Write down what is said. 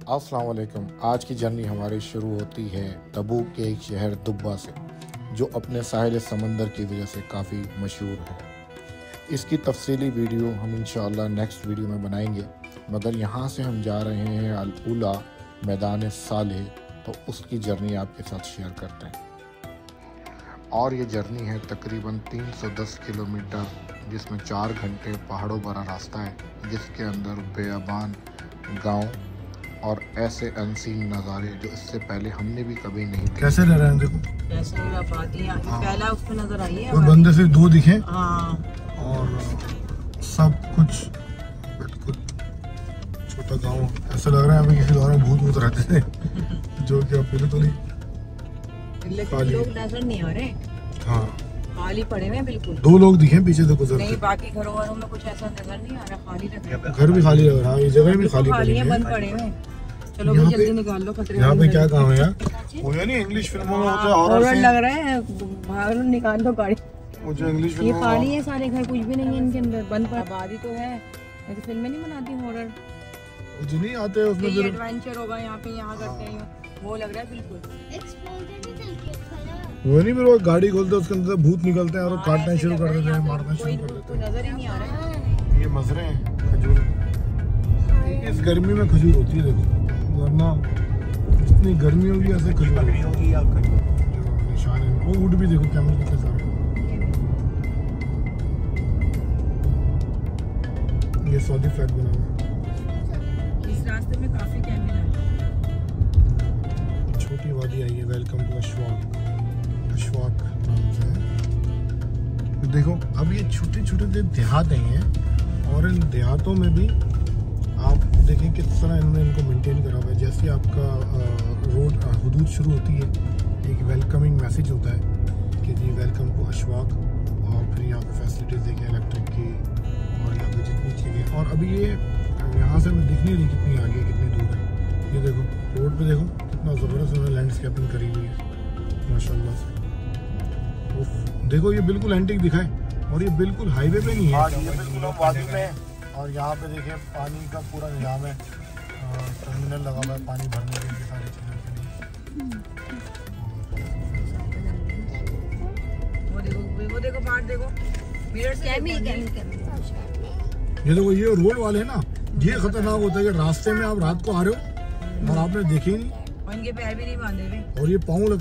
अस्सलाम वालेकुम। आज की जर्नी हमारी शुरू होती है तबूक के एक शहर दुब्बा से, जो अपने साहिल समंदर की वजह से काफ़ी मशहूर है। इसकी तफसीली वीडियो हम इंशाअल्लाह नेक्स्ट वीडियो में बनाएंगे, मगर यहाँ से हम जा रहे हैं अल-उला मैदान सालेह, तो उसकी जर्नी आपके साथ शेयर करते हैं। और ये जर्नी है तकरीबन 310 किलोमीटर, जिसमें 4 घंटे पहाड़ों भरा रास्ता है, जिसके अंदर बेअबान गांव और ऐसे अनसीन नज़ारे जो इससे पहले हमने भी कभी नहीं देखे। कैसे रह रहे हैं देखो, कैसे पहला उस पे नजर आई है, कोई बंदे से 2 दिखे। हाँ। और सब कुछ बिल्कुल छोटा गांव, ऐसा लग रहा है अभी किसी दौर में भूत रहते थे जो कि अब पहले तो नहीं, लोग नजर नहीं आ रहे। हाँ, खाली पड़े हुए बिल्कुल। 2 लोग दिखे पीछे से गुजरते। नहीं, बाकी घरों वालों में कुछ ऐसा नजर नहीं आ रहा, खाली लग रहा है। घर भी खाली लग रहा है, ये जगह भी खाली है, बंद पड़े हुए। चलो भाई जल्दी निकाल लो, खतरे यहाँ पे क्या काम है यार? वो नहीं इंग्लिश फिल्मों में होता है हॉरर लग रहा है, बाहर निकाल दो गाड़ी। वो जो इंग्लिश ये खाली है सारे घर, कुछ भी नहीं है इनके अंदर, बंद पड़ा। आबादी तो है, मैं तो फिल्में नहीं बनाती हॉरर, जो नहीं आते उसमें ये एडवेंचर होगा यहाँ पे, यहाँ करते हैं, वो लग रहा है बिल्कुल। वो नहीं, फिर वो गाड़ी खोलते उसके अंदर भूत निकलते हैं और काटना शुरू कर देते हैं, मारना शुरू कर देते हैं। नजर ही नहीं आ रहा। ये मजरे हैं खजूर, इस गर्मी में खजूर होती है देखो, वरना इतनी गर्मी होगी ऐसे खजूर होगी। निशान है वो, वुड भी देखो कैमरे कितने सारे। ये सऊदी फ्लैग बना हुआ है। इस रास्ते में काफी कैमरे हैं। छोटी वादी आई है, वेलकम टू अशवाक नाम से है। तो देखो अब ये छोटे छोटे देहात हैं, और इन देहातों में भी आप देखें किस तरह इन्होंने इनको मेंटेन करा हुआ है। जैसे आपका रोड हदूद शुरू होती है, एक वेलकमिंग मैसेज होता है कि जी वेलकम टू अशवाक, और फिर यहाँ पे फैसिलिटीज़ देखें इलेक्ट्रिक की, और यहाँ पे जितनी चीज़ें। और अभी ये यहाँ से हमें दिख नहीं रही कितनी आगे कितनी दूर है। ये देखो रोड पे देखो कितना ज़बरदस्त उन्होंने लैंडस्केपिंग करी हुई है माशाल्लाह से। देखो ये बिल्कुल एंटीक दिखाए, और ये बिल्कुल हाईवे पे नहीं है, ये बिल्कुल वादी में है। और यहाँ पे देखिए पानी का पूरा निजाम है, टर्मिनल लगा हुआ है पानी भरने के लिए, सारी चीज़ों के लिए। वो देखो बाहर देखो, मिरर से ये देखो, ये रोड वाले हैं ना, ये खतरनाक होता है कि रास्ते में आप रात को आ रहे हो और आपने देखे ही नहीं, और इनके पैर भी नहीं बांधे हुए, और ये पाँव